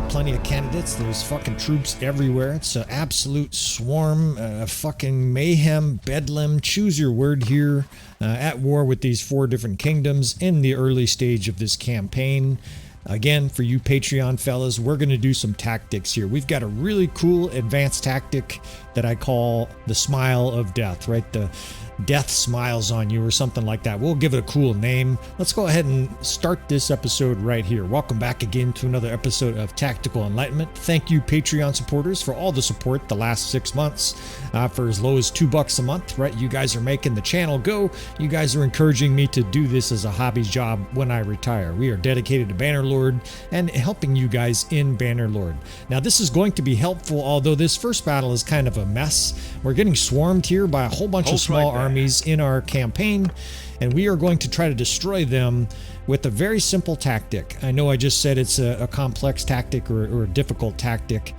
plenty of candidates. There's fucking troops everywhere. It's an absolute swarm, fucking mayhem, bedlam, choose your word here, at war with these 4 different kingdoms in the early stage of this campaign. Again, for you Patreon fellas, we're going to do some tactics here. We've got a really cool advanced tactic that I call the smile of death, right? The death smiles on you or something like that. We'll give it a cool name. Let's go ahead and start this episode right here. Welcome back again to another episode of Tactical Enlightenment. Thank you Patreon supporters for all the support the last 6 months, for as low as $2 a month, right? You guys are making the channel go. You guys are encouraging me to do this as a hobby job when I retire. We are dedicated to Bannerlord and helping you guys in Bannerlord. Now this is going to be helpful, although this first battle is kind of a mess. We're getting swarmed here by a whole bunch of small armies in our campaign, and we are going to try to destroy them with a very simple tactic. I know I just said it's a complex tactic or a difficult tactic,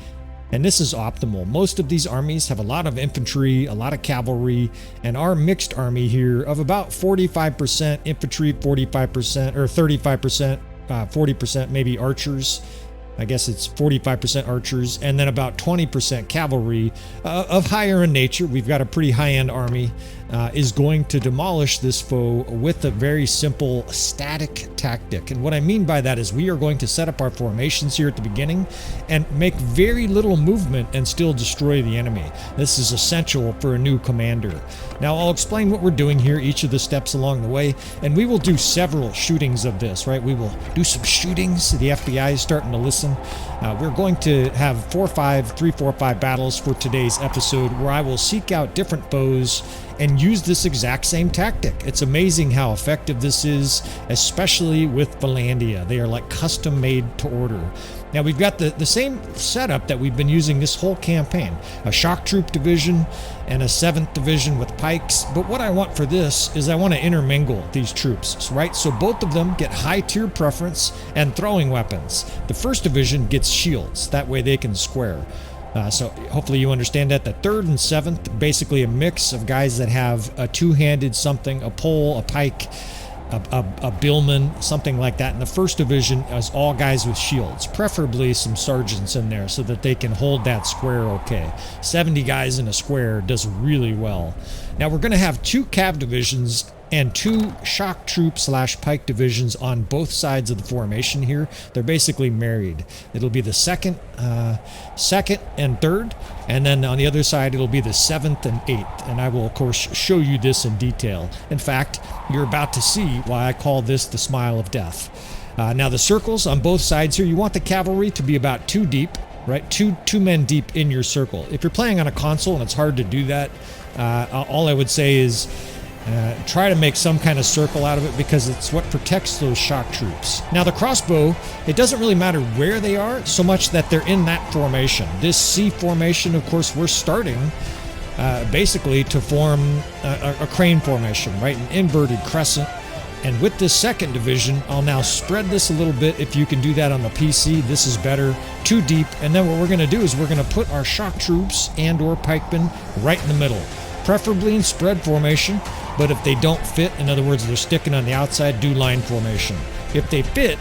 and this is optimal. Most of these armies have a lot of infantry, a lot of cavalry, and our mixed army here of about 45% infantry, 45% or 35%, 40% maybe archers. I guess it's 45% archers, and then about 20% cavalry of higher in nature. We've got a pretty high-end army, is going to demolish this foe with a very simple static tactic. And what I mean by that is we are going to set up our formations here at the beginning and make very little movement and still destroy the enemy. This is essential for a new commander. Now I'll explain what we're doing here, each of the steps along the way, and we will do several shootings of this, right? We will do some shootings. The FBI is starting to listen. We're going to have 3, 4, 5 battles for today's episode where I will seek out different foes and use this exact same tactic. It's amazing how effective this is, especially with Vlandia. They are like custom made to order. Now we've got the same setup that we've been using this whole campaign. A shock troop division and a 7th division with pikes. But what I want for this is I want to intermingle these troops, right? So both of them get high tier preference and throwing weapons. The 1st division gets shields. That way they can square. So hopefully you understand that. The 3rd and 7th, basically a mix of guys that have a two-handed something, a pole, a pike, a billman, something like that. And the 1st division is all guys with shields, preferably some sergeants in there so that they can hold that square okay. 70 guys in a square does really well. Now we're going to have 2 cav divisions and 2 shock troop / pike divisions on both sides of the formation here. They're basically married. It'll be the 2nd and 3rd, and then on the other side it'll be the 7th and 8th, and I will of course show you this in detail. In fact, you're about to see why I call this the smile of death. Now the circles on both sides here, you want the cavalry to be about 2 deep, right? Two men deep in your circle. If you're playing on a console and it's hard to do that, all I would say is try to make some kind of circle out of it, because it's what protects those shock troops. Now the crossbow, it doesn't really matter where they are so much that they're in that formation. This C formation, of course, we're starting basically to form a crane formation, right? An inverted crescent. And with this 2nd division, I'll now spread this a little bit. If you can do that on the PC, this is better. 2 deep. And then what we're going to do is we're going to put our shock troops and or pikemen right in the middle, preferably in spread formation. But if they don't fit, in other words, they're sticking on the outside, do line formation. If they fit,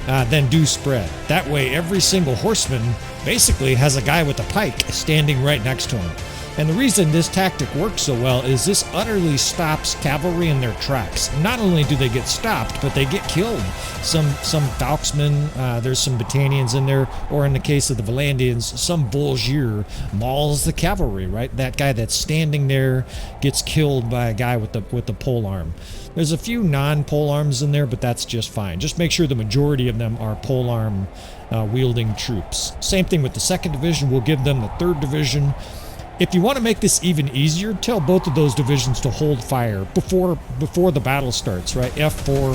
then do spread. That way, every single horseman basically has a guy with a pike standing right next to him. And the reason this tactic works so well is this utterly stops cavalry in their tracks. Not only do they get stopped, but they get killed. Some Falksmen, there's some Battanians in there, or in the case of the Vlandians, some Volgier mauls the cavalry, right? That guy that's standing there gets killed by a guy with the pole arm. There's a few non-pole arms in there, but that's just fine. Just make sure the majority of them are pole arm wielding troops. Same thing with the 2nd division. We'll give them the 3rd division. If you want to make this even easier, tell both of those divisions to hold fire before the battle starts, right? F4,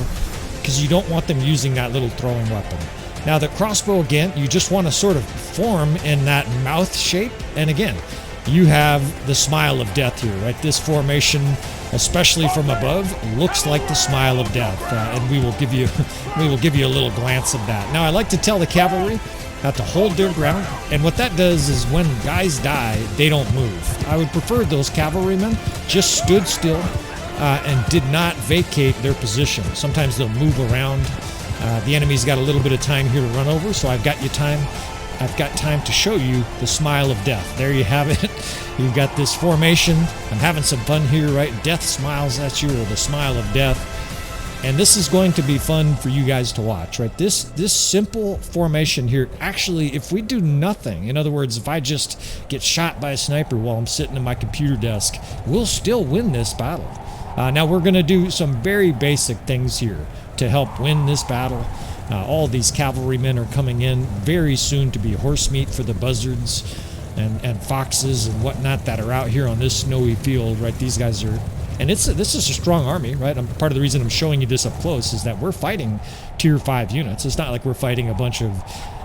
because you don't want them using that little throwing weapon. Now the crossbow, again, you just want to sort of form in that mouth shape. And again, you have the smile of death here, right? This formation, especially from above, looks like the smile of death. And we will give you a little glance of that. Now I like to tell the cavalry to hold their ground, and what that does is when guys die, they don't move. I would prefer those cavalrymen just stood still and did not vacate their position. Sometimes they'll move around. The enemy's got a little bit of time here to run over, so I've got you time. I've got time to show you the smile of death. There you have it. You've got this formation. I'm having some fun here, right? Death smiles at you, or the smile of death. And this is going to be fun for you guys to watch, right? This simple formation here, actually, if we do nothing, in other words, if I just get shot by a sniper while I'm sitting at my computer desk, we'll still win this battle. Now we're going to do some very basic things here to help win this battle. All these cavalrymen are coming in very soon to be horse meat for the buzzards and foxes and whatnot that are out here on this snowy field, right? These guys are... And this is a strong army, right? Part of the reason I'm showing you this up close is that we're fighting Tier 5 units. It's not like we're fighting a bunch of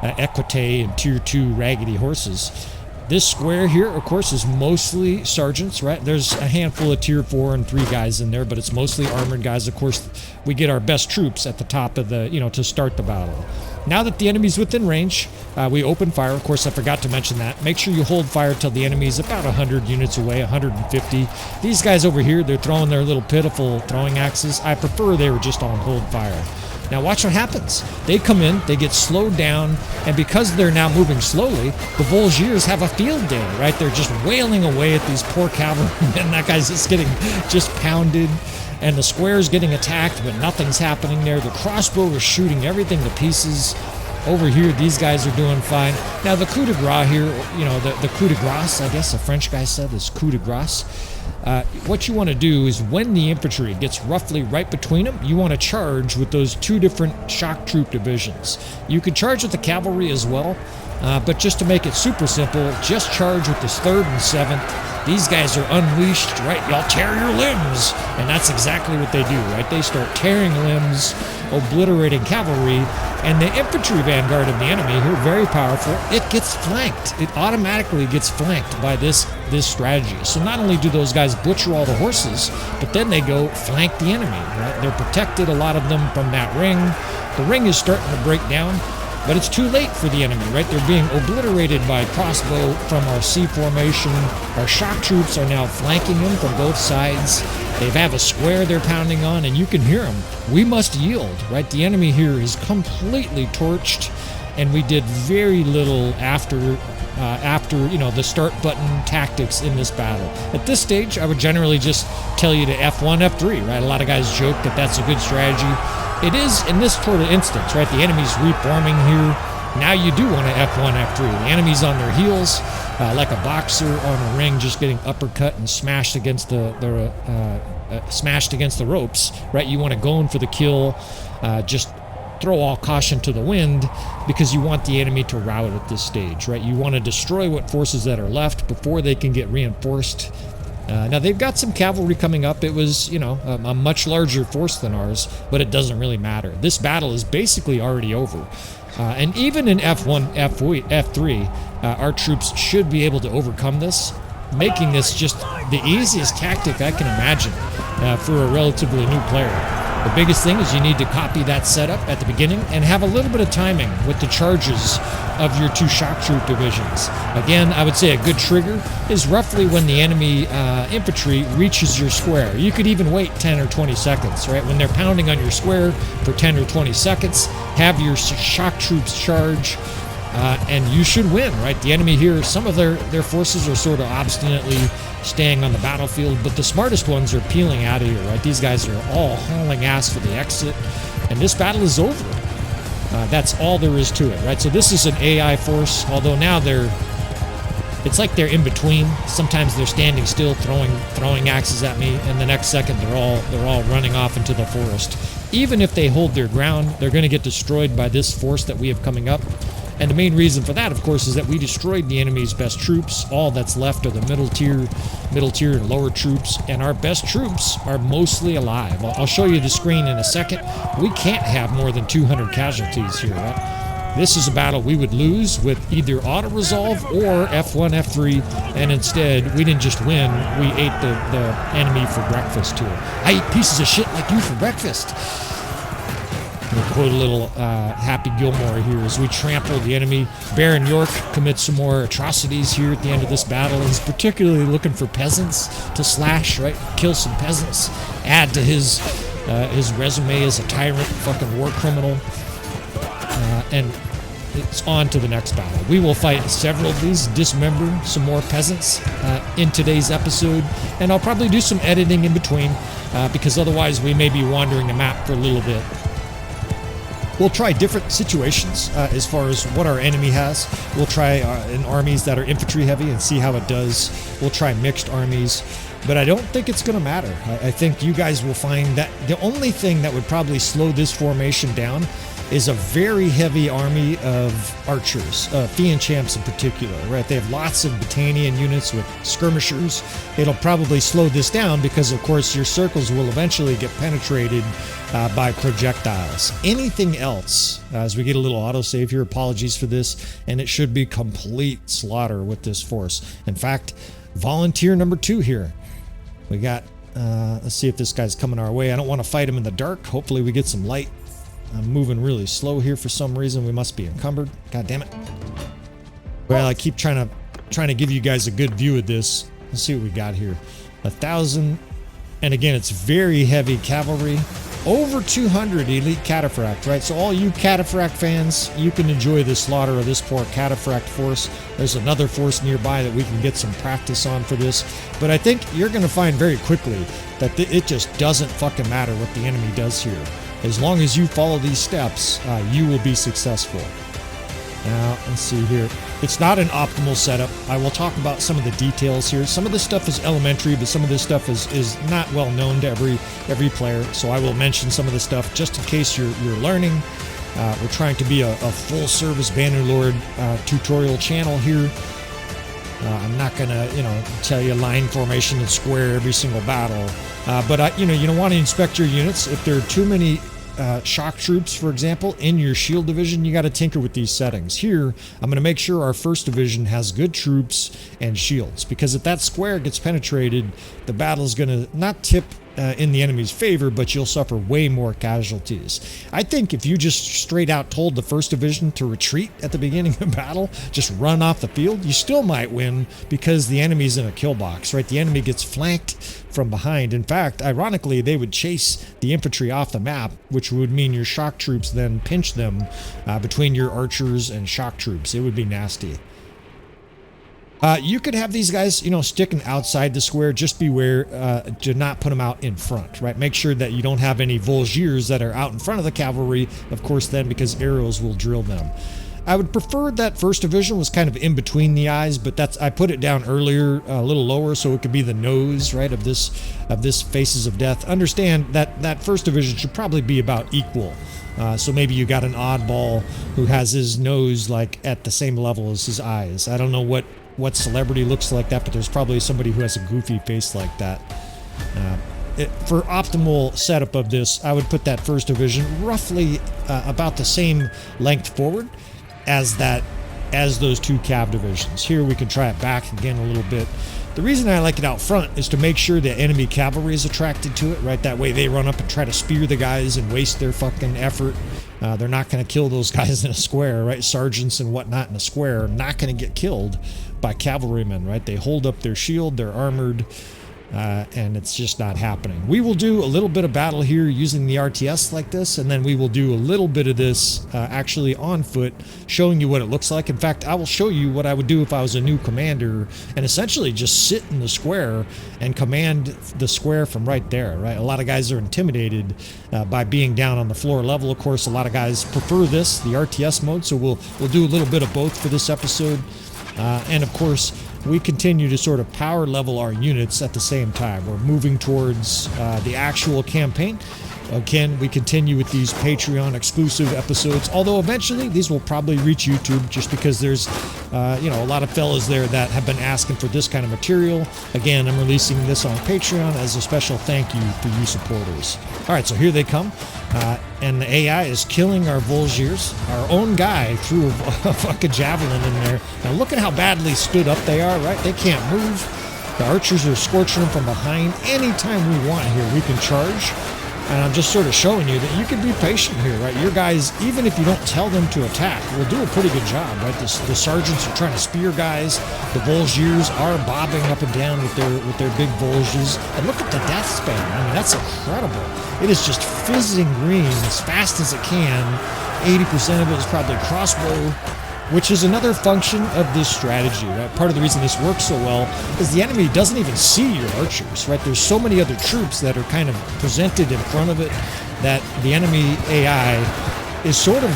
Equite and Tier 2 raggedy horses. This square here, of course, is mostly sergeants, right? There's a handful of Tier 4 and 3 guys in there, but it's mostly armored guys. Of course, we get our best troops at the top of the, to start the battle. Now that the enemy's within range, we open fire. Of course, I forgot to mention that. Make sure you hold fire till the enemy's about 100 units away, 150. These guys over here, they're throwing their little pitiful throwing axes. I prefer they were just on hold fire. Now watch what happens. They come in, they get slowed down, and because they're now moving slowly, the Volunteers have a field day, right? They're just wailing away at these poor cavalrymen. That guy's just getting pounded. And the square's getting attacked, but nothing's happening there. The crossbow is shooting everything to pieces. Over here, these guys are doing fine. Now, the coup de grace here, the coup de grace, I guess the French guy said, is coup de grace. What you want to do is when the infantry gets roughly right between them, you want to charge with those two different shock troop divisions. You could charge with the cavalry as well, but just to make it super simple, just charge with this 3rd and 7th. These guys are unleashed, right? Y'all tear your limbs. And that's exactly what they do, right? They start tearing limbs, obliterating cavalry, and the infantry vanguard of the enemy here, very powerful, it gets flanked. It automatically gets flanked by this strategy. So not only do those guys butcher all the horses, but then they go flank the enemy, right? They're protected, a lot of them, from that ring. The ring is starting to break down. But it's too late for the enemy, right? They're being obliterated by crossbow from our C formation. Our shock troops are now flanking them from both sides. They have a square they're pounding on, and you can hear them. We must yield, right? The enemy here is completely torched, and we did very little after the start button tactics in this battle. At this stage, I would generally just tell you to F1, F3, right? A lot of guys joke that that's a good strategy. It is in this sort of instance, right? The enemy's reforming here. Now you do want to F1, F3. The enemy's on their heels, like a boxer on a ring, just getting uppercut and smashed against the ropes, right? You want to go in for the kill, just throw all caution to the wind, because you want the enemy to rout at this stage, right? You want to destroy what forces that are left before they can get reinforced. Now, they've got some cavalry coming up. It was, a much larger force than ours, but it doesn't really matter. This battle is basically already over. And even in F1, F3, our troops should be able to overcome this, making this just the easiest tactic I can imagine for a relatively new player. The biggest thing is you need to copy that setup at the beginning and have a little bit of timing with the charges of your two shock troop divisions. Again, I would say a good trigger is roughly when the enemy infantry reaches your square. You could even wait 10 or 20 seconds, right? When they're pounding on your square for 10 or 20 seconds, have your shock troops charge, and you should win, right? The enemy here, some of their forces are sort of obstinately staying on the battlefield, but the smartest ones are peeling out of here, right? These guys are all hauling ass for the exit, and this battle is over. That's all there is to it, right? So this is an AI force, although now it's like they're in between. Sometimes they're standing still, throwing axes at me, and the next second they're all running off into the forest. Even if they hold their ground, they're going to get destroyed by this force that we have coming up. And the main reason for that, of course, is that we destroyed the enemy's best troops. All that's left are the middle tier and lower troops, and our best troops are mostly alive. I'll show you the screen in a second. We can't have more than 200 casualties here, right? This is a battle we would lose with either auto-resolve or F1, F3, and instead, we didn't just win, we ate the enemy for breakfast here. I eat pieces of shit like you for breakfast. We'll quote a little Happy Gilmore here as we trample the enemy. Baron York commits some more atrocities here at the end of this battle. He's particularly looking for peasants to slash, right? Kill some peasants. Add to his resume as a tyrant, fucking war criminal. And it's on to the next battle. We will fight several of these, dismember some more peasants in today's episode, and I'll probably do some editing in between because otherwise we may be wandering the map for a little bit. We'll try different situations as far as what our enemy has. We'll try in armies that are infantry heavy and see how it does. We'll try mixed armies, but I don't think it's going to matter. I think you guys will find that the only thing that would probably slow this formation down is a very heavy army of archers, Fian champs in particular, right? They have lots of Battanian units with skirmishers. It'll probably slow this down because, of course, your circles will eventually get penetrated by projectiles. Anything else, as we get a little autosave here, apologies for this, and it should be complete slaughter with this force. In fact, volunteer number 2 here. We got, let's see if this guy's coming our way. I don't want to fight him in the dark. Hopefully we get some light. I'm moving really slow here for some reason. We must be encumbered. God damn it. Well, I keep trying to give you guys a good view of this. Let's see what we got here. 1,000. And again, it's very heavy cavalry. Over 200 elite cataphract, right? So all you cataphract fans, you can enjoy the slaughter of this poor cataphract force. There's another force nearby that we can get some practice on for this. But I think you're going to find very quickly that it just doesn't fucking matter what the enemy does here. As long as you follow these steps, you will be successful. Now, let's see here. It's not an optimal setup. I will talk about some of the details here. Some of this stuff is elementary, but some of this stuff is not well known to every player. So I will mention some of the stuff just in case you're learning. We're trying to be a full-service Bannerlord tutorial channel here. I'm not gonna, tell you line formation and square every single battle. But you don't want to inspect your units. If there are too many shock troops, for example, in your shield division, you got to tinker with these settings. Here, I'm going to make sure our first division has good troops and shields, because if that square gets penetrated, the battle is going to not tip in the enemy's favor, but you'll suffer way more casualties. I think if you just straight out told the first division to retreat at the beginning of battle, just run off the field, you still might win because the enemy's in a kill box, right? The enemy gets flanked from behind. In fact, ironically, they would chase the infantry off the map, which would mean your shock troops then pinch them between your archers and shock troops. It would be nasty. You could have these guys, sticking outside the square. Just beware to not put them out in front, right? Make sure that you don't have any Volgiers that are out in front of the cavalry, of course, then, because arrows will drill them. I would prefer that first division was kind of in between the eyes, but I put it down earlier, a little lower, so it could be the nose, right, of this Faces of Death. Understand that first division should probably be about equal. So maybe you got an oddball who has his nose like at the same level as his eyes. I don't know what celebrity looks like that, but there's probably somebody who has a goofy face like that. For optimal setup of this, I would put that first division roughly about the same length forward as those two cav divisions. Here we can try it back again a little bit. The reason I like it out front is to make sure that enemy cavalry is attracted to it, right? That way they run up and try to spear the guys and waste their fucking effort. They're not going to kill those guys in a square, right? Sergeants and whatnot in a square are not going to get killed by cavalrymen, right? They hold up their shield, they're armored, and it's just not happening. We will do a little bit of battle here using the RTS like this, and then we will do a little bit of this actually on foot, showing you what it looks like. In fact, I will show you what I would do if I was a new commander, and essentially just sit in the square and command the square from right there, right? A lot of guys are intimidated by being down on the floor level. Of course, a lot of guys prefer this, the RTS mode, so we'll do a little bit of both for this episode. And of course, we continue to sort of power level our units at the same time. We're moving towards the actual campaign. Again, we continue with these Patreon exclusive episodes, although eventually these will probably reach YouTube, just because there's a lot of fellas there that have been asking for this kind of material. Again, I'm releasing this on Patreon as a special thank you for you supporters. All right, so here they come. And the AI is killing our Volgiers. Our own guy threw a fucking javelin in there. Now look at how badly stood up they are, right? They can't move. The archers are scorching them from behind. Anytime we want here, we can charge. And I'm just sort of showing you that you can be patient here, right? Your guys, even if you don't tell them to attack, will do a pretty good job, right? The sergeants are trying to spear guys. The Volgiers are bobbing up and down with their big Volges. And look at the death span. I mean, that's incredible. It is just fizzing green as fast as it can. 80% of it is probably crossbow, which is another function of this strategy, right? Part of the reason this works so well is the enemy doesn't even see your archers, right? There's so many other troops that are kind of presented in front of it that the enemy AI is sort of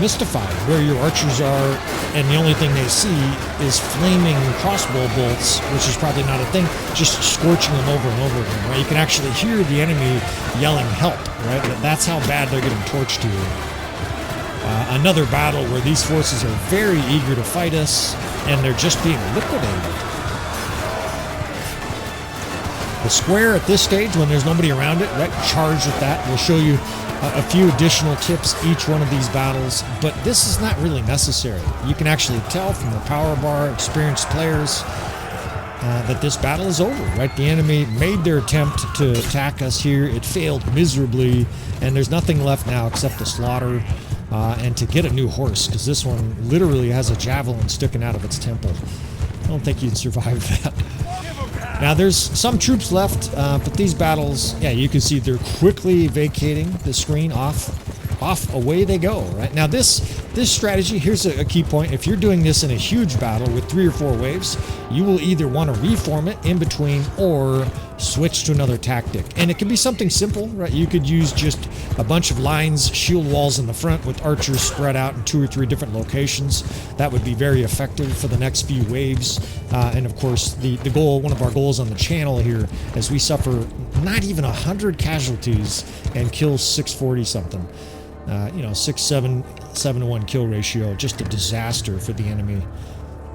mystified where your archers are, and the only thing they see is flaming crossbow bolts, which is probably not a thing, just scorching them over and over again, right? You can actually hear the enemy yelling help, right? That's how bad they're getting torched here. Another battle where these forces are very eager to fight us, and they're just being liquidated. The square at this stage, when there's nobody around it, right, charge with that. We'll show you a few additional tips each one of these battles, but this is not really necessary. You can actually tell from the power bar, experienced players, that this battle is over, right? The enemy made their attempt to attack us here. It failed miserably, and there's nothing left now except to slaughter and to get a new horse, because this one literally has a javelin sticking out of its temple. I don't think you'd survive that. Now, there's some troops left, but these battles, yeah, you can see they're quickly vacating the screen off, away they go, right? Now, this strategy, here's a key point. If you're doing this in a huge battle with 3 or 4 waves, you will either want to reform it in between or switch to another tactic. And it can be something simple, right? You could use just a bunch of lines, shield walls in the front with archers spread out in 2 or 3 different locations. That would be very effective for the next few waves. And of course, the goal, one of our goals on the channel here, is we suffer not even 100 casualties and kill 640 something. 7-to-1 kill ratio, just a disaster for the enemy.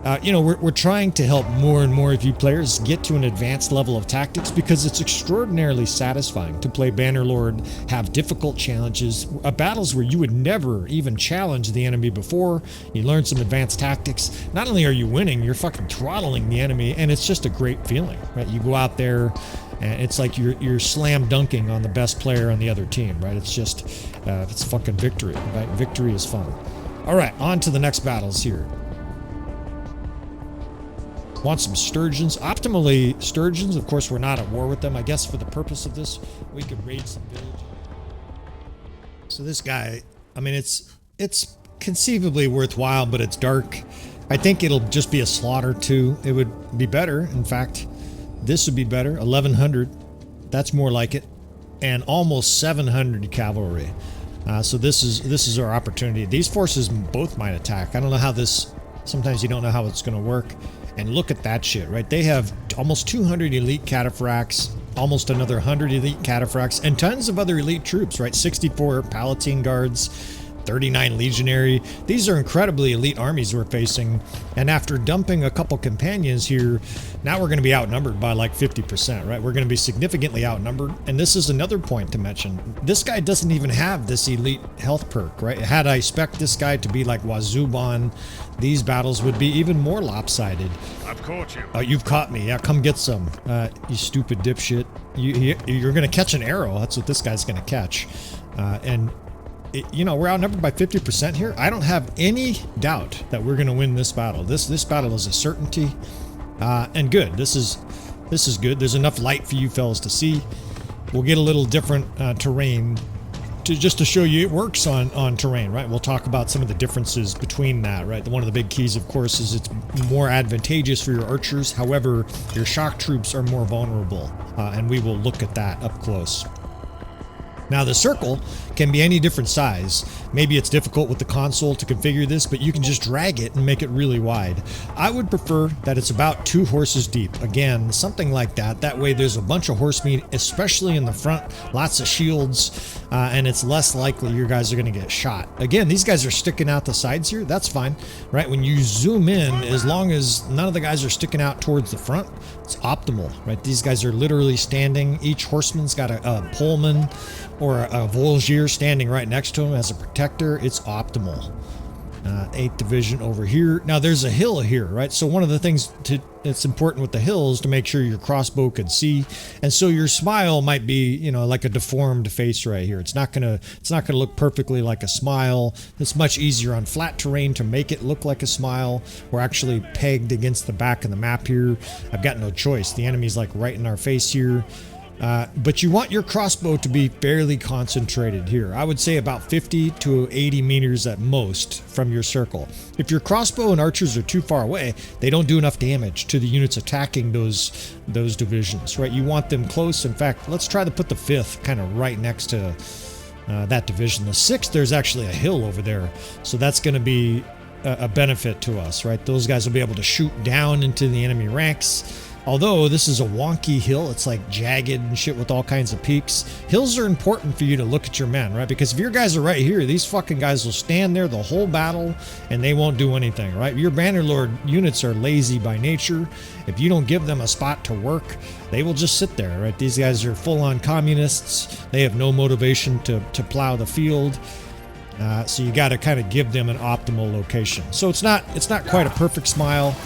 We're trying to help more and more of you players get to an advanced level of tactics, because it's extraordinarily satisfying to play Bannerlord, have difficult challenges, battles where you would never even challenge the enemy before. You learn some advanced tactics. Not only are you winning, you're fucking throttling the enemy, and it's just a great feeling, right? You go out there, and it's like you're slam dunking on the best player on the other team, right? It's just, it's fucking victory, right? Victory is fun. All right, on to the next battles here. Want some sturgeons? Optimally, sturgeons, of course, we're not at war with them. I guess for the purpose of this, we could raid some villages. So this guy, I mean, it's conceivably worthwhile, but it's dark. I think it'll just be a slaughter too. It would be better. In fact, this would be better. 1100. That's more like it. And almost 700 cavalry. So this is our opportunity. These forces both might attack. I don't know how this. Sometimes you don't know how it's going to work. And look at that shit, right? They have almost 200 elite cataphracts, almost another 100 elite cataphracts, and tons of other elite troops, right? 64 Palatine guards, 39 legionary. These are incredibly elite armies we're facing. And after dumping a couple companions here, now we're going to be outnumbered by like 50%, right? We're going to be significantly outnumbered. And this is another point to mention. This guy doesn't even have this elite health perk, right? Had I spec'd this guy to be like Wazuban, these battles would be even more lopsided. I've caught you. Oh, you've caught me. Yeah, come get some. You stupid dipshit. You're going to catch an arrow. That's what this guy's going to catch. We're outnumbered by 50% here. I don't have any doubt that we're going to win this battle. This battle is a certainty, and good. This is good. There's enough light for you fellas to see. We'll get a little different terrain just to show you it works on terrain, right? We'll talk about some of the differences between that, right? One of the big keys, of course, is it's more advantageous for your archers. However, your shock troops are more vulnerable, and we will look at that up close. Now, the circle can be any different size. Maybe it's difficult with the console to configure this, but you can just drag it and make it really wide. I would prefer that it's about 2 horses deep. Again, something like that. That way there's a bunch of horse meat, especially in the front, lots of shields, and it's less likely your guys are going to get shot. Again, these guys are sticking out the sides here. That's fine, right? When you zoom in, as long as none of the guys are sticking out towards the front, it's optimal, right? These guys are literally standing. Each horseman's got a poleman or a Volgier standing right next to him as a protector. It's optimal. 8th Division over here. Now there's a hill here, right? So one of the things that's important with the hill is to make sure your crossbow can see, and so your smile might be, you know, like a deformed face right here. It's not gonna look perfectly like a smile. It's much easier on flat terrain to make it look like a smile. We're actually pegged against the back of the map here. I've got no choice. The enemy's like right in our face here. But you want your crossbow to be fairly concentrated here. I would say about 50 to 80 meters at most from your circle. If your crossbow and archers are too far away, they don't do enough damage to the units attacking those divisions, right? You want them close. In fact, let's try to put the 5th kind of right next to that division. The 6th, there's actually a hill over there, so that's going to be a benefit to us, right? Those guys will be able to shoot down into the enemy ranks. Although this is a wonky hill, it's like jagged and shit with all kinds of peaks. Hills are important for you to look at your men, right? Because if your guys are right here, these fucking guys will stand there the whole battle and they won't do anything, right? Your Bannerlord units are lazy by nature. If you don't give them a spot to work, they will just sit there, right? These guys are full-on communists. They have no motivation to plow the field. So you got to kind of give them an optimal location. So it's not quite a perfect smile,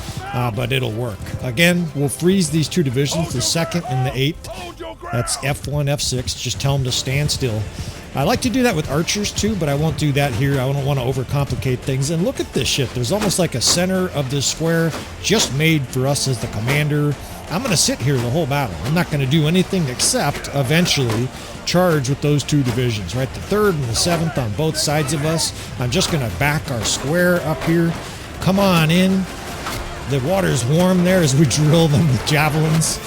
but it'll work. Again, we'll freeze these 2 divisions, the 2nd and the 8th. That's F1, F6. Just tell them to stand still. I like to do that with archers too, but I won't do that here. I don't want to overcomplicate things. And look at this shit. There's almost like a center of this square just made for us as the commander. I'm going to sit here the whole battle. I'm not going to do anything except eventually charge with those 2 divisions, right? The 3rd and the 7th on both sides of us. I'm just going to back our square up here. Come on in. The water's warm there as we drill them with javelins.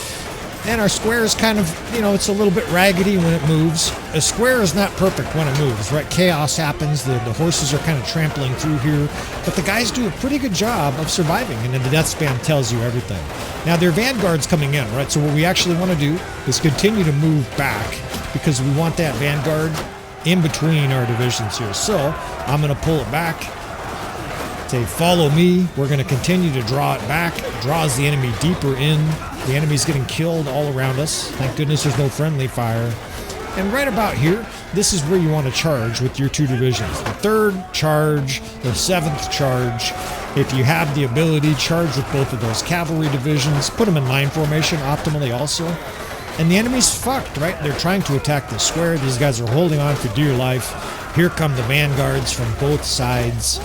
And our square is kind of, you know, it's a little bit raggedy when it moves. A square is not perfect when it moves, right? Chaos happens. The horses are kind of trampling through here. But the guys do a pretty good job of surviving. And then the death spam tells you everything. Now, their vanguard's coming in, right? So what we actually want to do is continue to move back because we want that vanguard in between our divisions here. So I'm going to pull it back. Say, follow me. We're going to continue to draw it back. Draws the enemy deeper in. The enemy's getting killed all around us. Thank goodness there's no friendly fire. And right about here, this is where you want to charge with your 2 divisions. The 3rd charge, the 7th charge. If you have the ability, charge with both of those cavalry divisions. Put them in line formation optimally also. And the enemy's fucked, right? They're trying to attack the square. These guys are holding on for dear life. Here come the vanguards from both sides.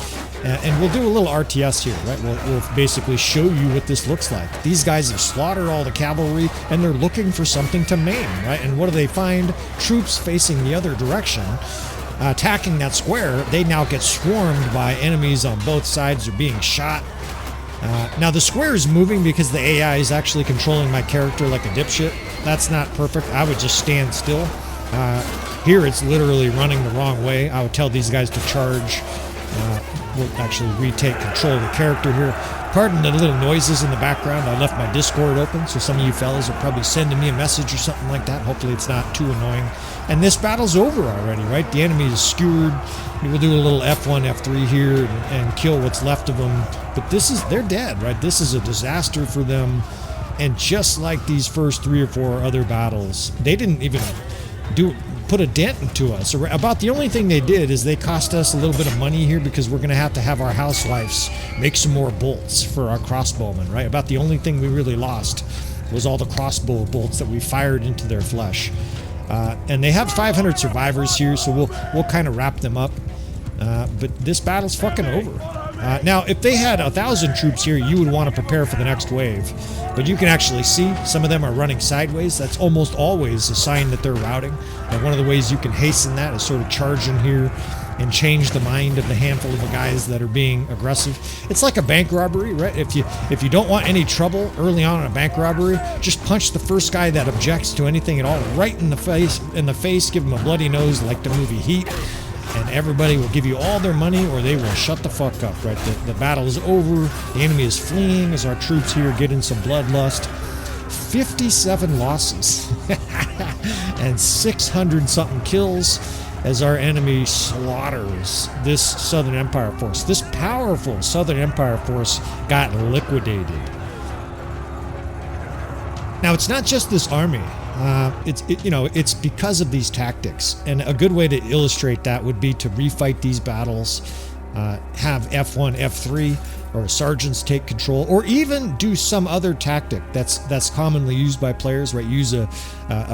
And we'll do a little RTS here, right? We'll basically show you what this looks like. These guys have slaughtered all the cavalry, and they're looking for something to maim, right? And what do they find? Troops facing the other direction, attacking that square. They now get swarmed by enemies on both sides. They're being shot. Now the square is moving because the AI is actually controlling my character like a dipshit. That's not perfect. I would just stand still. Here it's literally running the wrong way. I would tell these guys to charge. We'll actually retake control of the character here. Pardon the little noises in the background. I left my Discord open, so some of you fellas are probably sending me a message or something like that. Hopefully it's not too annoying. And this battle's over already, right? The enemy is skewered. We'll do a little F1, F3 here and kill what's left of them. But they're dead, right? This is a disaster for them. And just like these first 3 or 4 other battles, they didn't even put a dent into us. About the only thing they did is they cost us a little bit of money here because we're going to have our housewives make some more bolts for our crossbowmen, right? About the only thing we really lost was all the crossbow bolts that we fired into their flesh. And they have 500 survivors here, so we'll kind of wrap them up. But this battle's fucking over. Now, if they had 1,000 troops here, you would want to prepare for the next wave. But you can actually see some of them are running sideways. That's almost always a sign that they're routing. And one of the ways you can hasten that is sort of charge in here and change the mind of the handful of the guys that are being aggressive. It's like a bank robbery, right? If you don't want any trouble early on in a bank robbery, just punch the first guy that objects to anything at all right in the face, give him a bloody nose like the movie Heat. And everybody will give you all their money or they will shut the fuck up, right? The battle is over. The enemy is fleeing as our troops here get in some bloodlust. 57 losses and 600 something kills as our enemy slaughters this Southern Empire force. This powerful Southern Empire force got liquidated. Now, it's not just this army. It's because of these tactics, and a good way to illustrate that would be to refight these battles have F1, F3, or sergeants take control, or even do some other tactic that's commonly used by players, right? Use a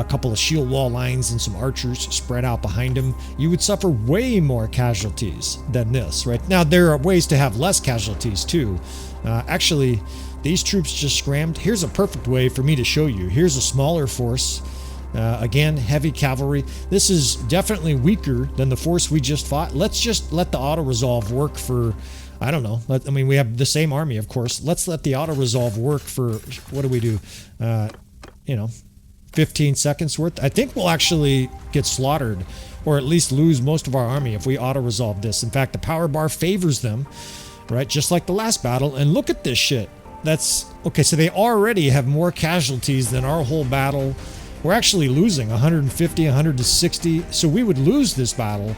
couple of shield wall lines and some archers spread out behind them. You would suffer way more casualties than this, right? Now, there are ways to have less casualties too. Actually, these troops just scrammed. Here's a perfect way for me to show you. Here's a smaller force. Again, heavy cavalry. This is definitely weaker than the force we just fought. Let's just let the auto-resolve work for, I don't know. I mean, we have the same army, of course. Let's let the auto-resolve work for, what do we do? 15 seconds worth. I think we'll actually get slaughtered, or at least lose most of our army if we auto-resolve this. In fact, the power bar favors them, right? Just like the last battle. And look at this shit. That's, okay, so they already have more casualties than our whole battle. We're actually losing 150, 160. So we would lose this battle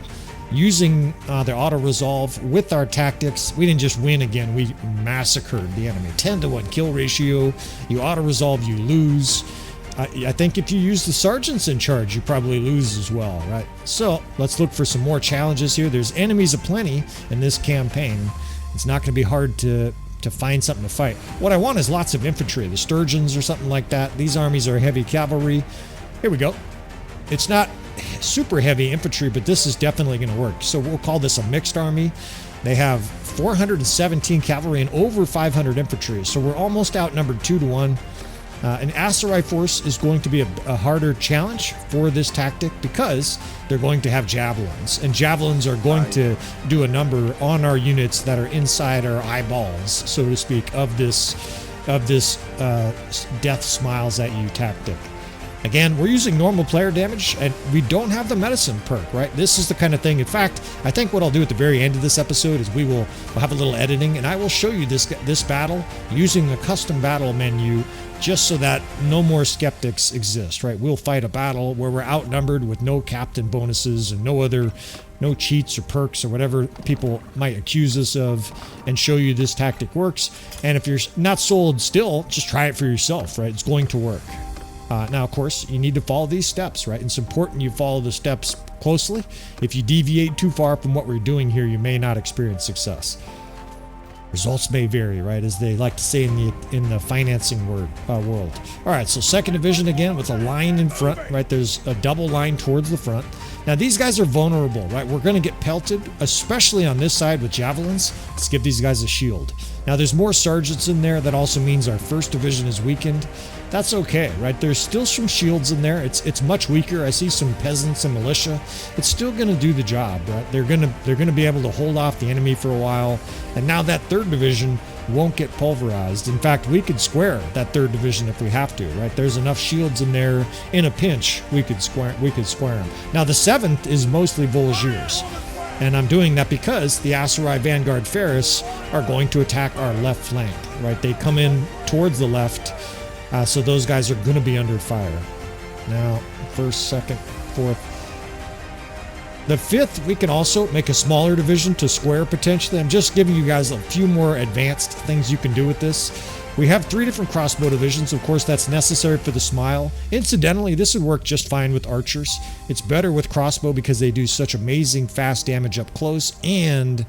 using the auto-resolve with our tactics. We didn't just win again, we massacred the enemy. 10-to-1 kill ratio. You auto-resolve, you lose. I think if you use the sergeants in charge, you probably lose as well, right? So let's look for some more challenges here. There's enemies aplenty in this campaign. It's not going to be hard to find something to fight. What I want is lots of infantry, the sturgeons or something like that. These armies are heavy cavalry. Here we go. It's not super heavy infantry, but this is definitely going to work. So we'll call this a mixed army. They have 417 cavalry and over 500 infantry. So we're almost outnumbered 2-to-1. An Aserai force is going to be a harder challenge for this tactic because they're going to have javelins, and javelins are going to do a number on our units that are inside our eyeballs, so to speak, of this death smiles at you tactic. Again, we're using normal player damage, and we don't have the medicine perk, right? This is the kind of thing. In fact, I think what I'll do at the very end of this episode is we'll have a little editing, and I will show you this battle using the custom battle menu, just so that no more skeptics exist, right? We'll fight a battle where we're outnumbered with no captain bonuses and no cheats or perks or whatever people might accuse us of, and show you this tactic works. And if you're not sold still, just try it for yourself, right? It's going to work. Now, of course, you need to follow these steps, right? It's important you follow the steps closely. If you deviate too far from what we're doing here, you may not experience success. Results may vary, right, as they like to say in the financing world. All right, so 2nd Division again with a line in front, right? There's a double line towards the front. Now, these guys are vulnerable, right? We're going to get pelted, especially on this side with javelins. Let's give these guys a shield. Now, there's more sergeants in there. That also means our 1st Division is weakened. That's okay, right? There's still some shields in there. It's much weaker. I see some peasants and militia. It's still going to do the job, right? They're going to be able to hold off the enemy for a while. And now that 3rd Division won't get pulverized. In fact, we could square that 3rd Division if we have to, right? There's enough shields in there. In a pinch, we could square them. Now, the 7th is mostly Volunteers. And I'm doing that because the Aserai Vanguard Ferris are going to attack our left flank, right? They come in towards the left. So those guys are going to be under fire. Now, 1st, 2nd, 4th. The 5th, we can also make a smaller division to square potentially. I'm just giving you guys a few more advanced things you can do with this. We have 3 different crossbow divisions. Of course, that's necessary for the smile. Incidentally, this would work just fine with archers. It's better with crossbow because they do such amazing fast damage up close, and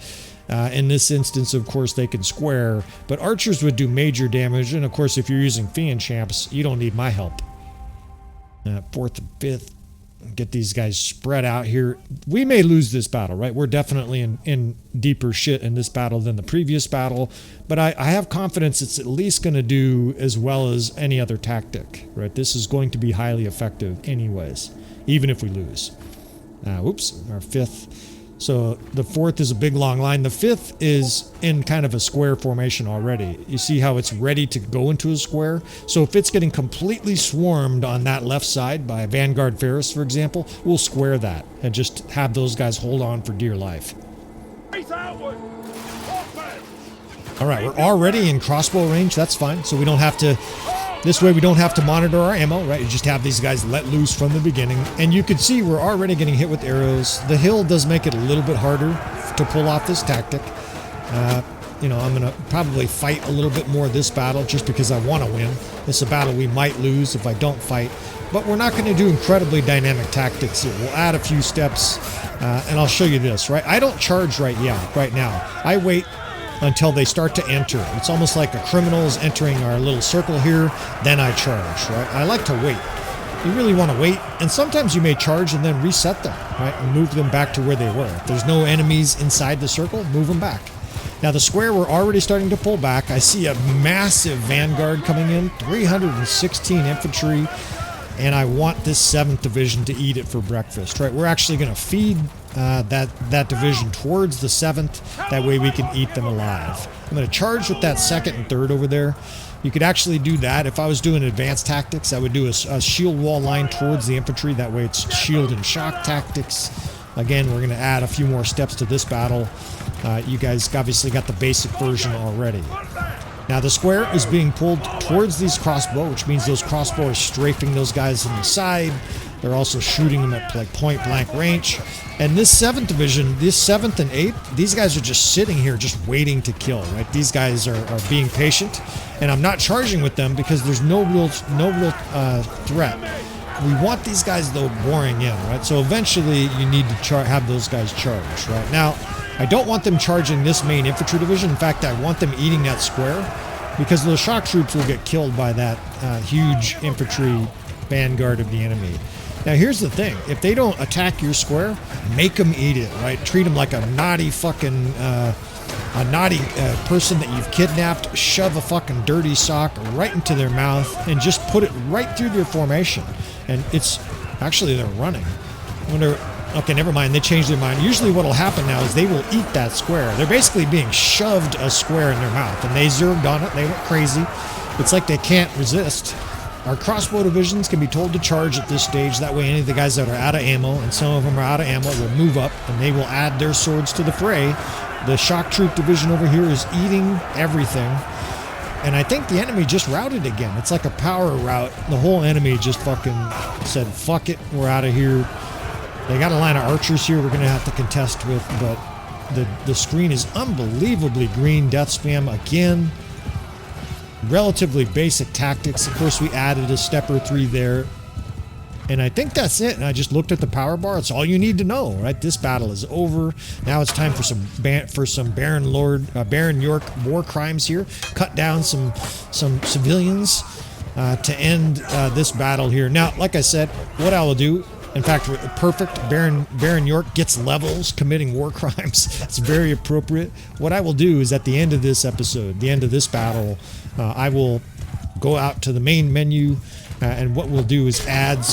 in this instance, of course, they can square, but archers would do major damage, and of course, if you're using Fiend Champs, you don't need my help. 4th and 5th, get these guys spread out here. We may lose this battle, right? We're definitely in deeper shit in this battle than the previous battle, but I have confidence it's at least going to do as well as any other tactic, right? This is going to be highly effective anyways, even if we lose. Whoops, our 5th. So the 4th is a big long line. The 5th is in kind of a square formation already. You see how it's ready to go into a square? So if it's getting completely swarmed on that left side by a Vanguard Ferris, for example, we'll square that and just have those guys hold on for dear life. All right, we're already in crossbow range. That's fine. So we don't have to... This way we don't have to monitor our ammo, right? You just have these guys let loose from the beginning. And you can see we're already getting hit with arrows. The hill does make it a little bit harder to pull off this tactic. you know, I'm gonna probably fight a little bit more this battle just because I want to win. It's a battle we might lose if I don't fight, but we're not going to do incredibly dynamic tactics here. We'll add a few steps, and I'll show you this, right? I don't charge right now. I wait until they start to enter. It's almost like a criminal is entering our little circle here, then I charge, right? I like to wait. You really want to wait, and sometimes you may charge and then reset them, right? And move them back to where they were. If there's no enemies inside the circle, move them back. Now the square, we're already starting to pull back. I see a massive vanguard coming in, 316 infantry, and I want this 7th division to eat it for breakfast, right? We're actually going to feed that division towards the 7th. That way we can eat them alive. I'm going to charge with that 2nd and 3rd over there. You could actually do that. If I was doing advanced tactics, I would do a shield wall line towards the infantry. That way it's shield and shock tactics. Again, we're going to add a few more steps to this battle. You guys obviously got the basic version already. Now the square is being pulled towards these crossbow, which means those crossbow are strafing those guys in the side. They're also shooting them at like point blank range. And this 7th division, this 7th and 8th, these guys are just sitting here just waiting to kill, right? These guys are being patient, and I'm not charging with them because there's no real threat. We want these guys though boring in, right? So eventually you need to have those guys charge, right? Now, I don't want them charging this main infantry division. In fact, I want them eating that square because those shock troops will get killed by that huge infantry vanguard of the enemy. Now here's the thing, if they don't attack your square, make them eat it, right? Treat them like a naughty fucking, person that you've kidnapped, shove a fucking dirty sock right into their mouth and just put it right through their formation. And it's, actually they're running. I wonder, okay, never mind, they changed their mind. Usually what'll happen now is they will eat that square. They're basically being shoved a square in their mouth and they zerged on it, they went crazy. It's like they can't resist. Our crossbow divisions can be told to charge at this stage. That way any of the guys that are out of ammo, and some of them are out of ammo, will move up and they will add their swords to the fray. The shock troop division over here is eating everything. And I think the enemy just routed again. It's like a power rout. The whole enemy just fucking said, fuck it, we're out of here. They got a line of archers here we're going to have to contest with, but the screen is unbelievably green. Death spam again. Relatively basic tactics. Of course, we added a step or 3 there. And I think that's it. And I just looked at the power bar. It's all you need to know, right? This battle is over. Now it's time for some Baron York war crimes here. Cut down some civilians to end this battle here. Now, like I said, what I will do, in fact, perfect. Baron York gets levels committing war crimes. It's very appropriate. What I will do is at the end of this episode, the end of this battle, I will go out to the main menu, and what we'll do is add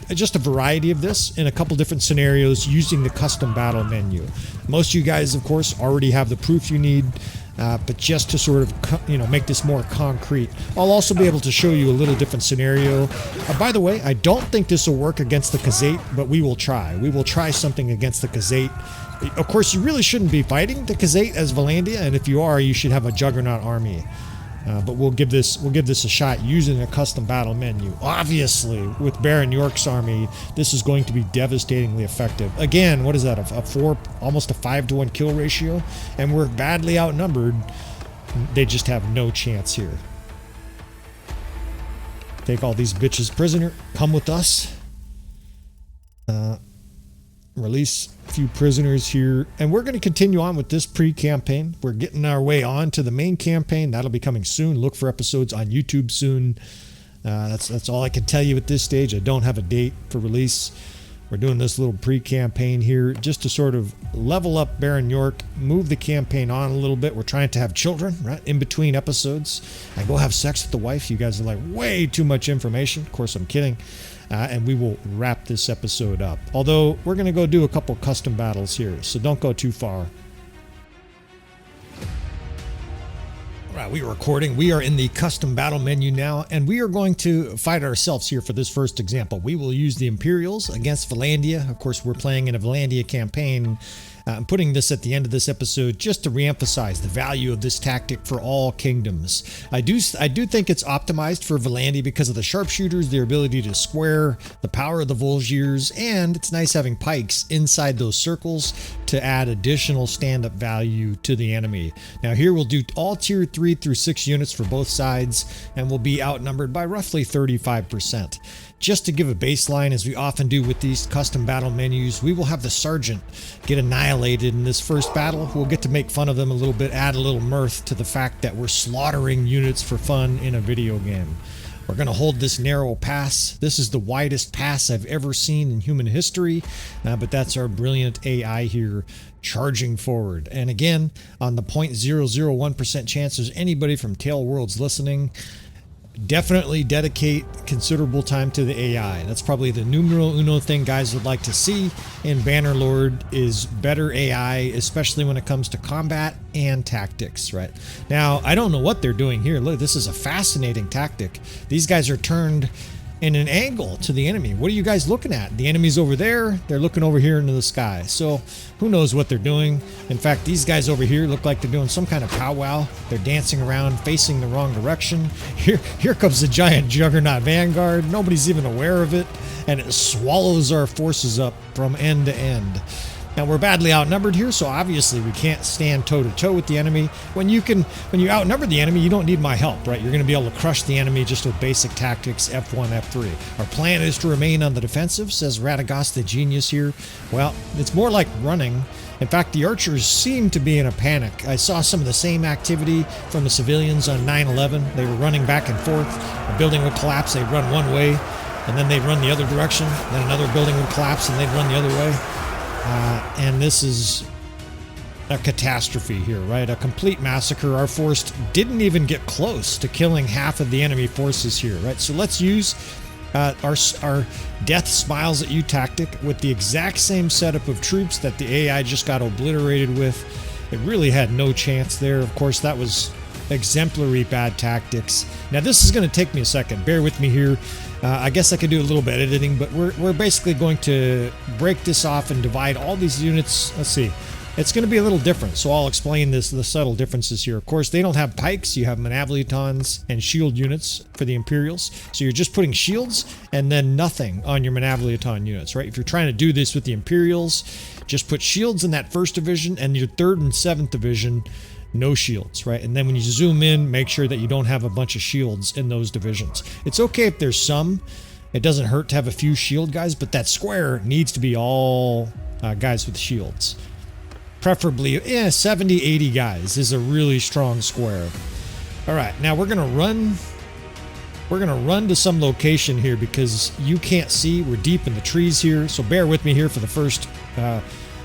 just a variety of this in a couple different scenarios using the custom battle menu. Most of you guys, of course, already have the proof you need. But just to sort of, make this more concrete, I'll also be able to show you a little different scenario. By the way, I don't think this will work against the Khazate, but we will try. We will try something against the Khazate. Of course, you really shouldn't be fighting the Khazate as Vlandia, and if you are, you should have a Juggernaut army. But we'll give this a shot using a custom battle menu. Obviously, with Baron York's army, this is going to be devastatingly effective. Again, what is that? Almost a 5-to-1 kill ratio, and we're badly outnumbered. They just have no chance here. Take all these bitches prisoner. Come with us. Release a few prisoners here, and we're going to continue on with this pre-campaign. We're getting our way on to the main campaign. That'll be coming soon. Look for episodes on YouTube soon. That's all I can tell you at this stage. I don't have a date for release. We're doing this little pre-campaign here just to sort of level up Baron York, move the campaign on a little bit. We're trying to have children, right, in between episodes. I go have sex with the wife. You guys are like, way too much information. Of course, I'm kidding. And we will wrap this episode up. Although, we're going to go do a couple custom battles here, so don't go too far. All right, we are recording. We are in the custom battle menu now, and we are going to fight ourselves here for this first example. We will use the Imperials against Vlandia. Of course, we're playing in a Vlandia campaign. I'm putting this at the end of this episode just to reemphasize the value of this tactic for all kingdoms. I do think it's optimized for Vlandia because of the sharpshooters, their ability to square, the power of the Volgiers, and it's nice having pikes inside those circles to add additional stand-up value to the enemy. Now here we'll do all tier 3 through 6 units for both sides, and we'll be outnumbered by roughly 35%. Just to give a baseline, as we often do with these custom battle menus, we will have the sergeant get annihilated in this first battle. We'll get to make fun of them a little bit, add a little mirth to the fact that we're slaughtering units for fun in a video game. We're going to hold this narrow pass. This is the widest pass I've ever seen in human history, but that's our brilliant AI here charging forward. And again, on the 0.001% chance there's anybody from Tail Worlds listening, definitely dedicate considerable time to the AI. That's probably the numero uno thing guys would like to see in Bannerlord, is better AI, especially when it comes to combat and tactics, right? Now, I don't know what they're doing here. Look, this is a fascinating tactic. These guys are turned in an angle to the enemy. What are you guys looking at? The enemy's over there. They're looking over here into the sky. So who knows what they're doing? In fact, these guys over here look like they're doing some kind of powwow. They're dancing around, facing the wrong direction. Here comes the giant juggernaut vanguard. Nobody's even aware of it, and it swallows our forces up from end to end. Now we're badly outnumbered here, so obviously we can't stand toe-to-toe with the enemy. When you outnumber the enemy, you don't need my help, right? You're going to be able to crush the enemy just with basic tactics, F1, F3. Our plan is to remain on the defensive, says Radagast the genius here. Well, it's more like running. In fact, the archers seem to be in a panic. I saw some of the same activity from the civilians on 9/11. They were running back and forth. A building would collapse, they'd run one way, and then they'd run the other direction. Then another building would collapse, and they'd run the other way. And this is a catastrophe here, right? A complete massacre. Our force didn't even get close to killing half of the enemy forces here, right? So let's use our death smiles at you tactic with the exact same setup of troops that the AI just got obliterated with. It really had no chance there. Of course, that was exemplary bad tactics. Now this is going to take me a second. Bear with me here. I guess I could do a little bit of editing, but we're basically going to break this off and divide all these units. Let's see. It's going to be a little different, so I'll explain the subtle differences here. Of course, they don't have pikes. You have Manablitons and shield units for the Imperials. So you're just putting shields and then nothing on your Manabliton units, right? If you're trying to do this with the Imperials, just put shields in that 1st division, and your 3rd and 7th division, no shields, right? And then when you zoom in, make sure that you don't have a bunch of shields in those divisions. It's okay if there's some. It doesn't hurt to have a few shield guys, but that square needs to be all guys with shields. Preferably, 70, 80 guys is a really strong square. All right, now we're gonna run to some location here because you can't see. We're deep in the trees here, so bear with me here for the first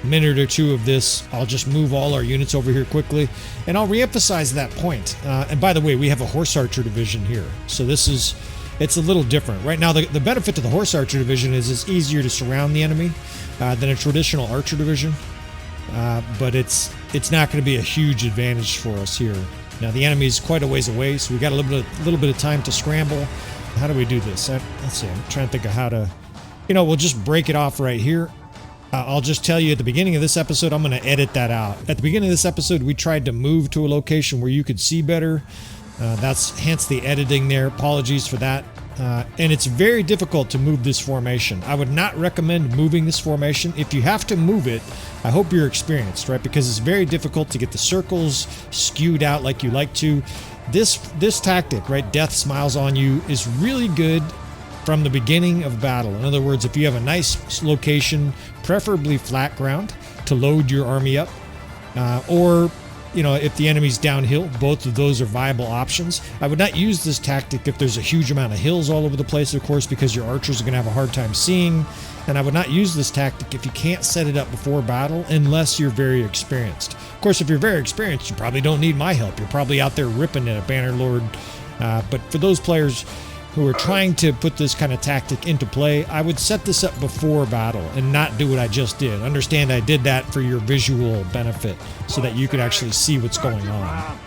minute or two of this. I'll just move all our units over here quickly, and I'll reemphasize that point. And by the way, we have a horse archer division here, so it's a little different right now. The benefit to the horse archer division is it's easier to surround the enemy than a traditional archer division, but it's not going to be a huge advantage for us here. Now the enemy's quite a ways away, so we got a little bit of time to scramble. How do we do this? Let's see. I'm trying to think of how to. We'll just break it off right here. I'll just tell you at the beginning of this episode, I'm going to edit that out. At the beginning of this episode, we tried to move to a location where you could see better. That's hence the editing there. Apologies for that. And it's very difficult to move this formation. I would not recommend moving this formation. If you have to move it, I hope you're experienced, right? Because it's very difficult to get the circles skewed out like you like to. This tactic, right, Death Smiles on You, is really good from the beginning of battle. In other words, if you have a nice location, preferably flat ground, to load your army up, or if the enemy's downhill, both of those are viable options. I would not use this tactic if there's a huge amount of hills all over the place, of course, because your archers are going to have a hard time seeing. And I would not use this tactic if you can't set it up before battle, unless you're very experienced. Of course, if you're very experienced, you probably don't need my help. You're probably out there ripping at a Bannerlord. But for those players who are trying to put this kind of tactic into play, I would set this up before battle and not do what I just did. Understand I did that for your visual benefit so that you could actually see what's going on.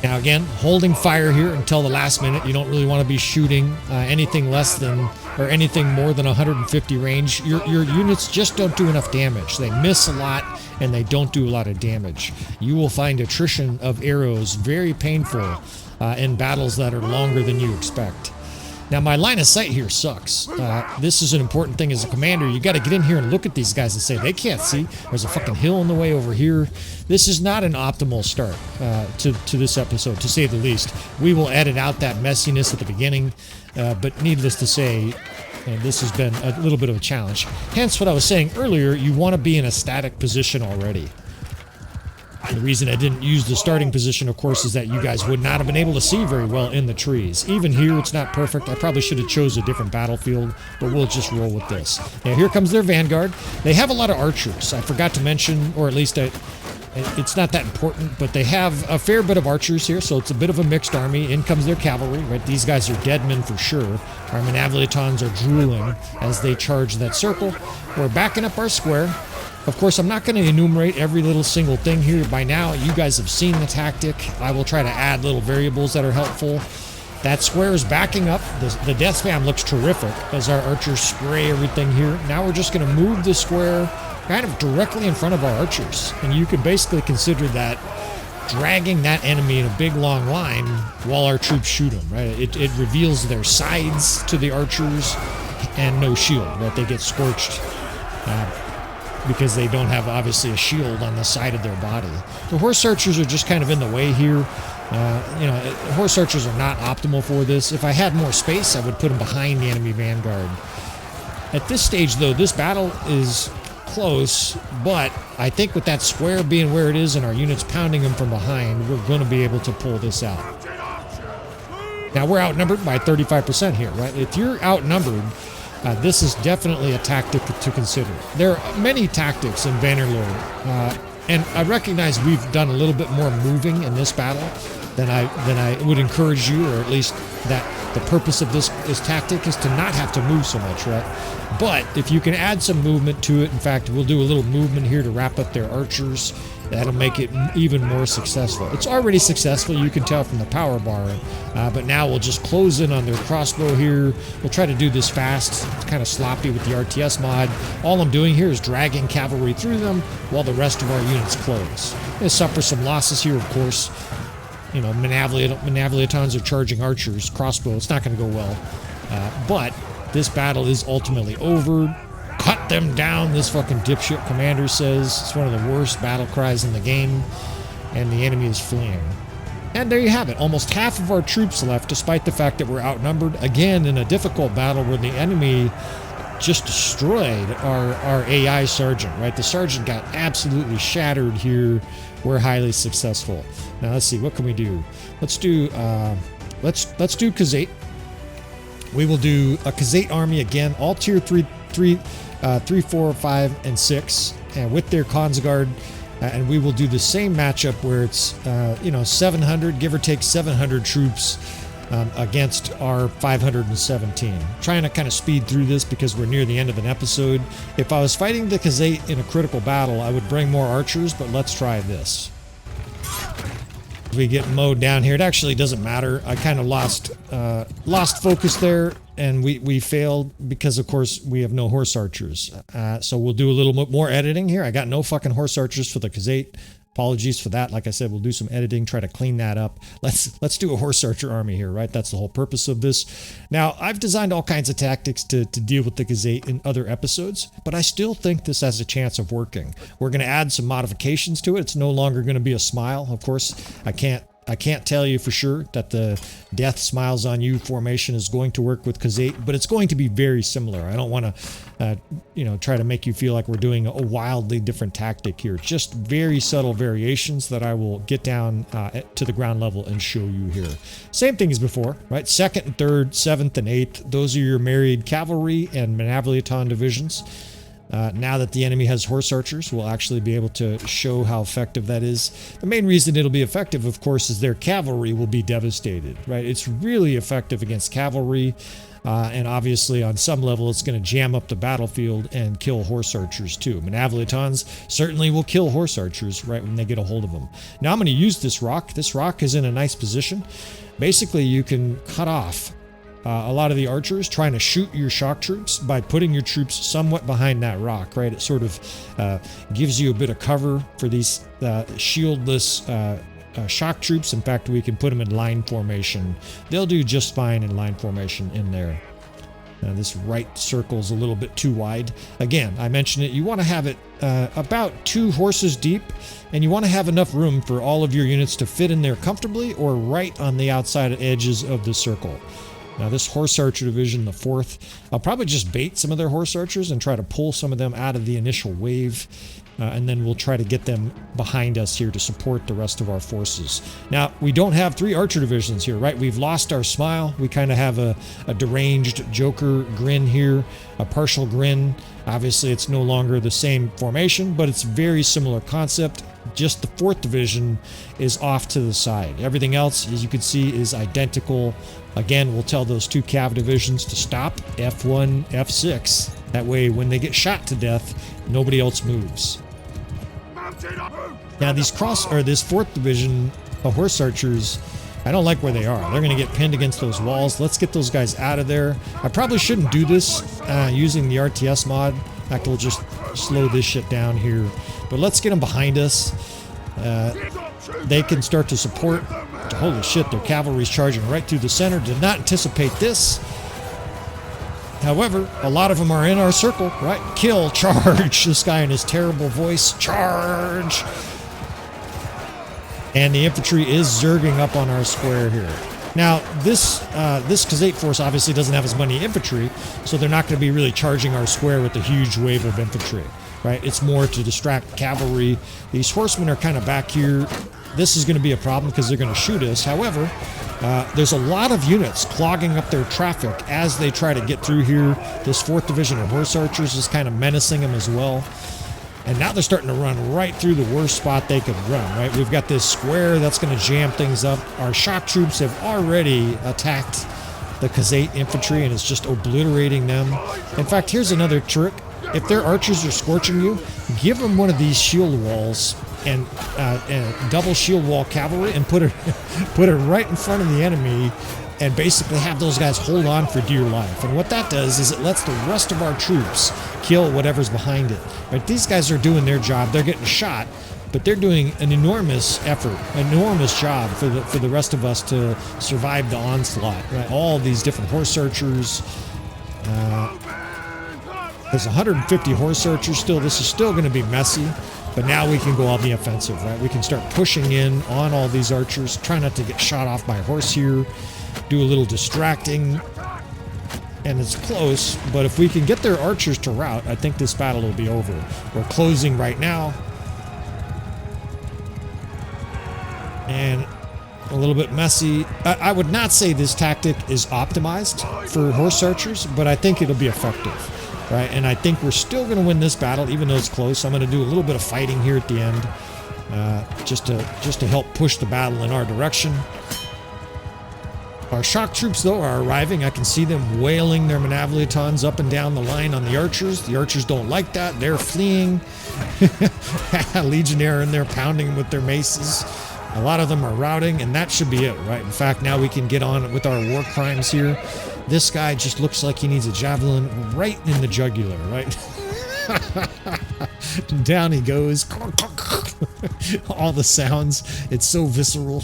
Now again, holding fire here until the last minute. You don't really want to be shooting anything less than, or anything more than 150 range. Your units just don't do enough damage. They miss a lot and they don't do a lot of damage. You will find attrition of arrows very painful in battles that are longer than you expect. Now, my line of sight here sucks. This is an important thing as a commander. You got to get in here and look at these guys and say, they can't see. There's a fucking hill in the way over here. This is not an optimal start to this episode, to say the least. We will edit out that messiness at the beginning, but needless to say, this has been a little bit of a challenge. Hence what I was saying earlier, you want to be in a static position already. The reason I didn't use the starting position, of course, is that you guys would not have been able to see very well in the trees. Even here, it's not perfect. I probably should have chose a different battlefield, but we'll just roll with this. Now, here comes their vanguard. They have a lot of archers. I forgot to mention, or at least it's not that important, but they have a fair bit of archers here, so it's a bit of a mixed army. In comes their cavalry, right? These guys are dead men for sure. Our Manavliatons are drooling as they charge that circle. We're backing up our square. Of course, I'm not going to enumerate every little single thing here. By now, you guys have seen the tactic. I will try to add little variables that are helpful. That square is backing up. The death spam looks terrific as our archers spray everything here. Now we're just going to move the square kind of directly in front of our archers. And you can basically consider that dragging that enemy in a big long line while our troops shoot them, right? It reveals their sides to the archers and no shield, right? They get scorched because they don't have, obviously, a shield on the side of their body. The horse archers are just kind of in the way here. Horse archers are not optimal for this. If I had more space, I would put them behind the enemy vanguard. At this stage, though, this battle is close, but I think with that square being where it is and our units pounding them from behind, we're going to be able to pull this out. Now, we're outnumbered by 35% here, right? If you're outnumbered, this is definitely a tactic to consider. There are many tactics in Bannerlord, and I recognize we've done a little bit more moving in this battle than I would encourage you, or at least that the purpose of this tactic is to not have to move so much, right? But if you can add some movement to it, in fact, we'll do a little movement here to wrap up their archers. That'll make it even more successful. It's already successful, you can tell from the power bar, but now we'll just close in on their crossbow here. We'll try to do this fast. It's kind of sloppy with the RTS mod. All I'm doing here is dragging cavalry through them while the rest of our units close. They suffer some losses here, of course. You know, Manavliatons are charging archers. Crossbow, it's not going to go well. But this battle is ultimately over. Cut them down, this fucking dipshit commander says. It's one of the worst battle cries in the game, and the enemy is fleeing. And there you have it. Almost half of our troops left, despite the fact that we're outnumbered. Again, in a difficult battle where the enemy just destroyed our AI sergeant, right? The sergeant got absolutely shattered here. We're highly successful. Now, let's see. What can we do? Let's do Khazate. We will do a Khazate army again, all tier 3, 4, 5, and 6, and with their Khonsguard, and we will do the same matchup where it's 700, give or take 700 troops against our 517. Trying to kind of speed through this because we're near the end of an episode. If I was fighting the Khazate in a critical battle, I would bring more archers, but let's try this. We get mowed down here. It actually doesn't matter. I kind of lost focus there, and we failed because, of course, we have no horse archers. So we'll do a little bit more editing here. I got no fucking horse archers for the Khazate. Apologies for that. Like I said, we'll do some editing, try to clean that up. Let's do a horse archer army here, right? That's the whole purpose of this. Now, I've designed all kinds of tactics to deal with the Khazate in other episodes, but I still think this has a chance of working. We're going to add some modifications to it. It's no longer going to be a smile. Of course, I can't tell you for sure that the death smiles on you formation is going to work with Khazate, but it's going to be very similar. I don't want to, try to make you feel like we're doing a wildly different tactic here. Just very subtle variations that I will get down to the ground level and show you here. Same thing as before, right? 2nd and 3rd, 7th and 8th. Those are your married cavalry and Manavliaton divisions. Now that the enemy has horse archers, we'll actually be able to show how effective that is. The main reason it'll be effective, of course, is their cavalry will be devastated, right? It's really effective against cavalry, and obviously on some level it's going to jam up the battlefield and kill horse archers too. Manavliatons certainly will kill horse archers right when they get a hold of them. Now I'm going to use this rock. This rock is in a nice position. Basically, you can cut off a lot of the archers trying to shoot your shock troops by putting your troops somewhat behind that rock, right? It sort of gives you a bit of cover for these shieldless shock troops. In fact, we can put them in line formation. They'll do just fine in line formation in there. This right circle's a little bit too wide. Again, I mentioned it. You want to have it about 2 horses deep, and you want to have enough room for all of your units to fit in there comfortably or right on the outside edges of the circle. Now this horse archer division, the 4th, I'll probably just bait some of their horse archers and try to pull some of them out of the initial wave. And then we'll try to get them behind us here to support the rest of our forces. Now, we don't have 3 archer divisions here, right? We've lost our smile. We kind of have a deranged Joker grin here, a partial grin. Obviously, it's no longer the same formation, but it's very similar concept. Just the 4th division is off to the side. Everything else, as you can see, is identical. Again, we'll tell those 2 cav divisions to stop, F1, F6. That way, when they get shot to death, nobody else moves. Now these this 4th division of horse archers, I don't like where they are. They're going to get pinned against those walls. Let's get those guys out of there. I probably shouldn't do this using the RTS mod. In fact, we'll just slow this shit down here. But let's get them behind us. They can start to support. Holy shit, their cavalry's charging right through the center. Did not anticipate this. However, a lot of them are in our circle, right? Kill, charge. This guy in his terrible voice. Charge. And the infantry is zerging up on our square here. Now, this Khazate force obviously doesn't have as many infantry, so they're not going to be really charging our square with a huge wave of infantry, right? It's more to distract cavalry. These horsemen are kind of back here. This is going to be a problem because they're going to shoot us. However, there's a lot of units clogging up their traffic as they try to get through here. This 4th division of horse archers is kind of menacing them as well. And now they're starting to run right through the worst spot they could run, right? We've got this square that's going to jam things up. Our shock troops have already attacked the Khazate infantry and it's just obliterating them. In fact, here's another trick. If their archers are scorching you, give them one of these shield walls and double shield wall cavalry and put it right in front of the enemy and basically have those guys hold on for dear life. And what that does is it lets the rest of our troops kill whatever's behind it. Right? These guys are doing their job. They're getting shot, but they're doing an enormous effort, enormous job for the rest of us to survive the onslaught. Right? All these different horse archers. There's 150 horse archers still. This is still going to be messy. But now we can go on the offensive, right? We can start pushing in on all these archers. Try not to get shot off by horse here. Do a little distracting. And it's close, but if we can get their archers to rout, I think this battle will be over. We're closing right now. And a little bit messy. I would not say this tactic is optimized for horse archers, but I think it'll be effective. Right, and I think we're still going to win this battle, even though it's close. I'm going to do a little bit of fighting here at the end, just to help push the battle in our direction. Our shock troops, though, are arriving. I can see them wailing their Manavliatons up and down the line on the archers. The archers don't like that. They're fleeing. Legionnaire in there pounding with their maces. A lot of them are routing, and that should be it, right? In fact, now we can get on with our war crimes here. This guy just looks like he needs a javelin right in the jugular, right? Down he goes. All the sounds. It's so visceral.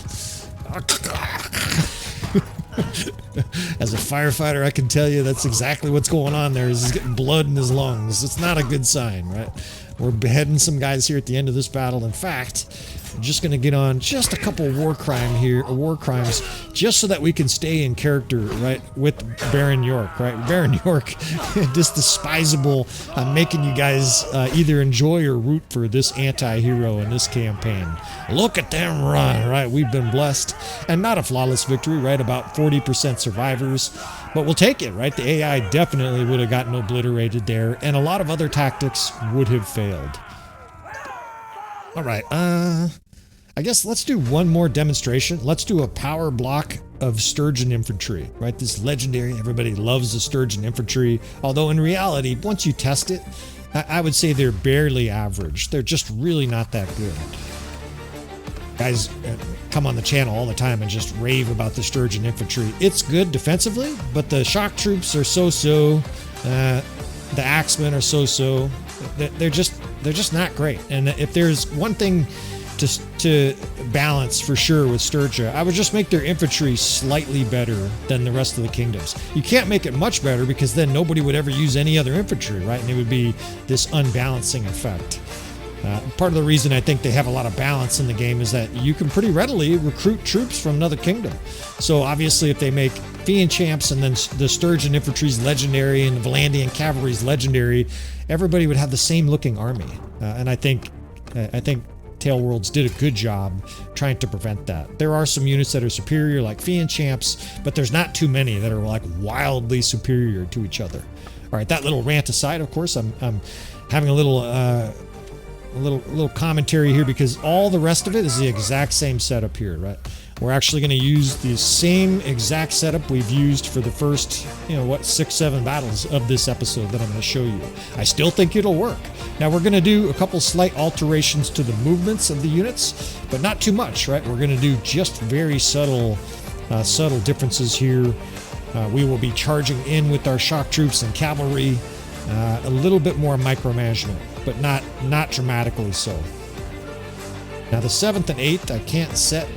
As a firefighter, I can tell you that's exactly what's going on there. He's getting blood in his lungs. It's not a good sign, right? We're beheading some guys here at the end of this battle. In fact, I'm just going to get on just a couple war crimes, just so that we can stay in character, right, with Baron York, right? Baron York, just despisable, making you guys either enjoy or root for this anti-hero in this campaign. Look at them run, right? We've been blessed, and not a flawless victory, right? About 40% survivors, but we'll take it, right? The AI definitely would have gotten obliterated there, and a lot of other tactics would have failed. All right, I guess let's do one more demonstration. Let's do a power block of Sturgeon Infantry, right? This legendary, everybody loves the Sturgeon Infantry, although in reality, once you test it, I would say they're barely average. They're just really not that good. Guys come on the channel all the time and just rave about the Sturgeon Infantry. It's good defensively, but the shock troops are so-so. The axemen are so-so. They're just not great. And if there's one thing to balance for sure with Sturgia, I would just make their infantry slightly better than the rest of the kingdoms. You can't make it much better because then nobody would ever use any other infantry, right? And it would be this unbalancing effect. Part of the reason I think they have a lot of balance in the game is that you can pretty readily recruit troops from another kingdom. So obviously if they make Fiend champs and then the Sturgeon infantry's legendary and the Vlandian cavalry's legendary, everybody would have the same looking army. And I think Tale Worlds did a good job trying to prevent that. There are some units that are superior like Fiend champs, but there's not too many that are like wildly superior to each other. All right, that little rant aside, of course, I'm having a little commentary here because all the rest of it is the exact same setup here, right? We're actually going to use the same exact setup we've used for the first, 6-7 battles of this episode that I'm going to show you. I still think it'll work. Now we're going to do a couple slight alterations to the movements of the units, but not too much, right? We're going to do just very subtle differences here. We will be charging in with our shock troops and cavalry, a little bit more micromanagement, but not dramatically so. Now the 7th and 8th I can't set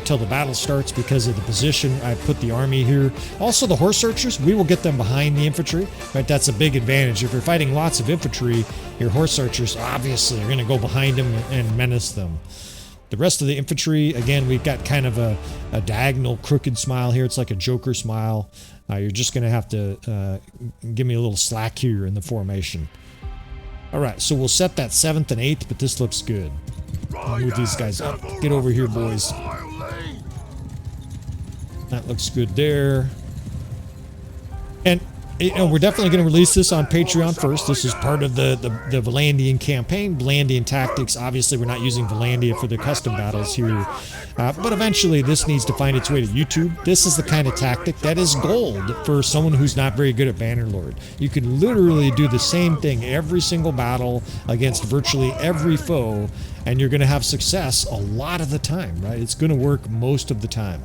till the battle starts because of the position I put the army here. Also the horse archers, we will get them behind the infantry, right? That's a big advantage. If you're fighting lots of infantry, your horse archers obviously are going to go behind them and menace them. The rest of the infantry, again, we've got kind of a diagonal crooked smile here. It's like a Joker smile. You're just going to have to give me a little slack here in the formation. All right, so we'll set that 7th and 8th, but this looks good. I'll move these guys up. Get over here, boys. That looks good there. And we're definitely going to release this on Patreon first. This is part of the Vlandian campaign, Vlandian tactics. Obviously, we're not using Vlandia for the custom battles here. But eventually, this needs to find its way to YouTube. This is the kind of tactic that is gold for someone who's not very good at Bannerlord. You can literally do the same thing every single battle against virtually every foe, and you're going to have success a lot of the time, right? It's going to work most of the time.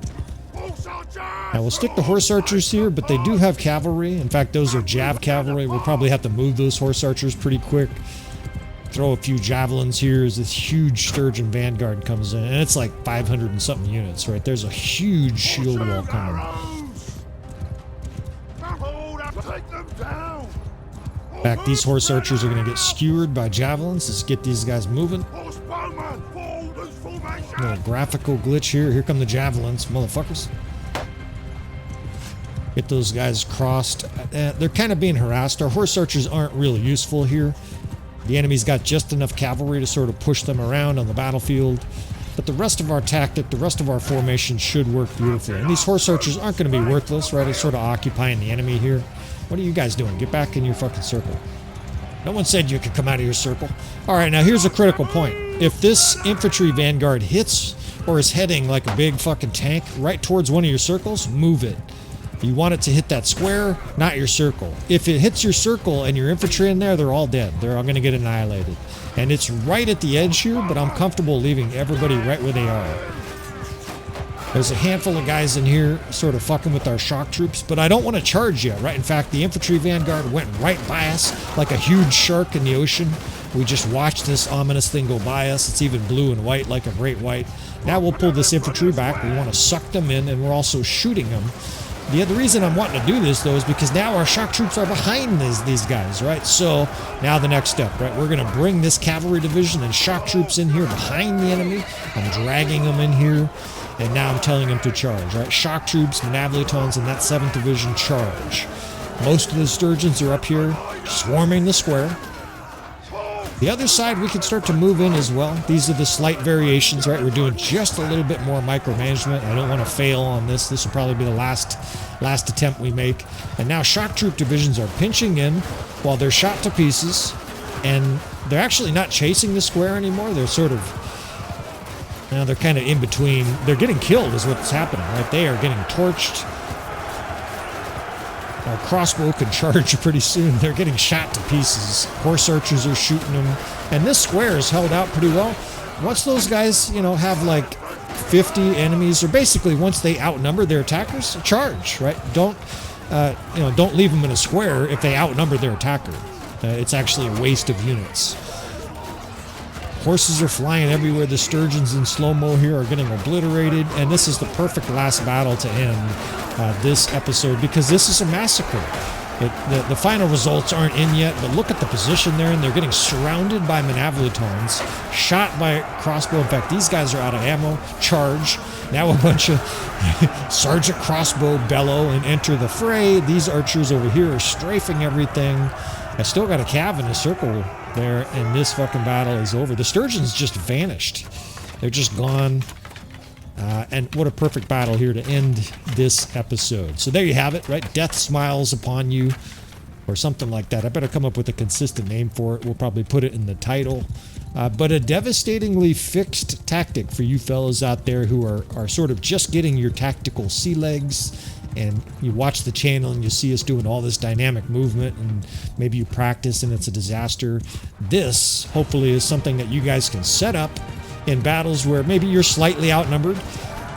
Now we'll stick the horse archers here, but they do have cavalry. In fact, those are jav cavalry. We'll probably have to move those horse archers pretty quick. Throw a few javelins here as this huge Sturgeon vanguard comes in. And it's like 500 and something units, right? There's a huge shield wall coming. In fact, these horse archers are going to get skewered by javelins. Let's get these guys moving. Little graphical glitch here. Here come the javelins, motherfuckers. Get those guys crossed. They're kind of being harassed. Our horse archers aren't really useful here. The enemy's got just enough cavalry to sort of push them around on the battlefield. But the rest of our tactic, the rest of our formation should work beautifully. And these horse archers aren't going to be worthless, right? They're sort of occupying the enemy here. What are you guys doing? Get back in your fucking circle. No one said you could come out of your circle. All right, now here's a critical point. If this infantry vanguard hits or is heading like a big fucking tank right towards one of your circles, move it. You want it to hit that square, not your circle. If it hits your circle and your infantry in there, they're all dead. They're all going to get annihilated. And it's right at the edge here, but I'm comfortable leaving everybody right where they are. There's a handful of guys in here sort of fucking with our shock troops, but I don't want to charge yet, right? In fact, the infantry vanguard went right by us like a huge shark in the ocean. We just watched this ominous thing go by us. It's even blue and white like a great white. Now we'll pull this infantry back. We want to suck them in, and we're also shooting them. The other reason I'm wanting to do this, though, is because now our shock troops are behind these guys, right? So now the next step, right? We're going to bring this cavalry division and shock troops in here behind the enemy. I'm dragging them in here. And now I'm telling them to charge, right? Shock troops, Manablitons, and that 7th Division charge. Most of the Sturgeons are up here, swarming the square. The other side, we can start to move in as well. These are the slight variations, right? We're doing just a little bit more micromanagement. I don't want to fail on this. This will probably be the last attempt we make. And now shock troop divisions are pinching in while they're shot to pieces. And they're actually not chasing the square anymore. They're sort of... Now they're kind of in between. They're getting killed is what's happening, right? They are getting torched. Our crossbow can charge pretty soon. They're getting shot to pieces. Horse archers are shooting them. And this square is held out pretty well. Once those guys, have like 50 enemies, or basically once they outnumber their attackers, charge, right? Don't leave them in a square if they outnumber their attacker. It's actually a waste of units. Horses are flying everywhere. The sturgeons in slow-mo here are getting obliterated. And this is the perfect last battle to end this episode, because this is a massacre. The final results aren't in yet, but look at the position they're in. They're getting surrounded by Manavolitons, shot by crossbow. In fact, these guys are out of ammo. Charge. Now a bunch of Sergeant Crossbow bellow and enter the fray. These archers over here are strafing everything. I still got a cav in a circle there, and this fucking battle is over. The sturgeons just vanished. They're just gone. And what a perfect battle here to end this episode. So there you have it, right? Death smiles upon you, or something like that. I better come up with a consistent name for it. We'll probably put it in the title. But a devastatingly fixed tactic for you fellows out there who are sort of just getting your tactical sea legs. And you watch the channel and you see us doing all this dynamic movement, and maybe you practice and it's a disaster. This, hopefully, is something that you guys can set up in battles where maybe you're slightly outnumbered.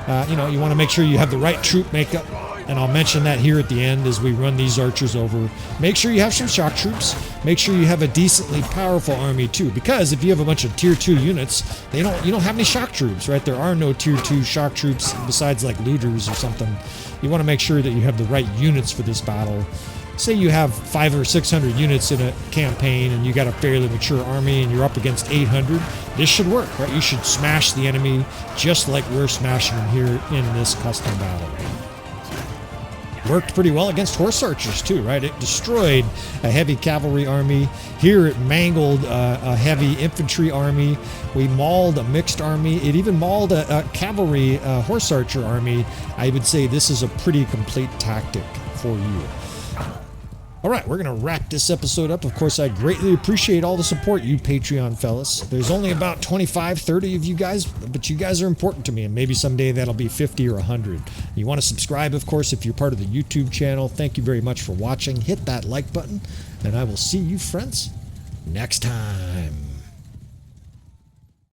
You want to make sure you have the right troop makeup, and I'll mention that here at the end as we run these archers over. Make sure you have some shock troops. Make sure you have a decently powerful army too, because if you have a bunch of tier 2 units, you don't have any shock troops, right? There are no tier 2 shock troops besides like looters or something. You want to make sure that you have the right units for this battle. Say you have 500 or 600 units in a campaign and you got a fairly mature army and you're up against 800, this should work, right? You should smash the enemy just like we're smashing them here in this custom battle. Worked pretty well against horse archers too, right? It destroyed a heavy cavalry army. Here it mangled a heavy infantry army. We mauled a mixed army. It even mauled a cavalry horse archer army. I would say this is a pretty complete tactic for you. All right, we're going to wrap this episode up. Of course, I greatly appreciate all the support, you Patreon fellas. There's only about 25, 30 of you guys, but you guys are important to me, and maybe someday that'll be 50 or 100. You want to subscribe, of course, if you're part of the YouTube channel. Thank you very much for watching. Hit that like button, and I will see you friends next time.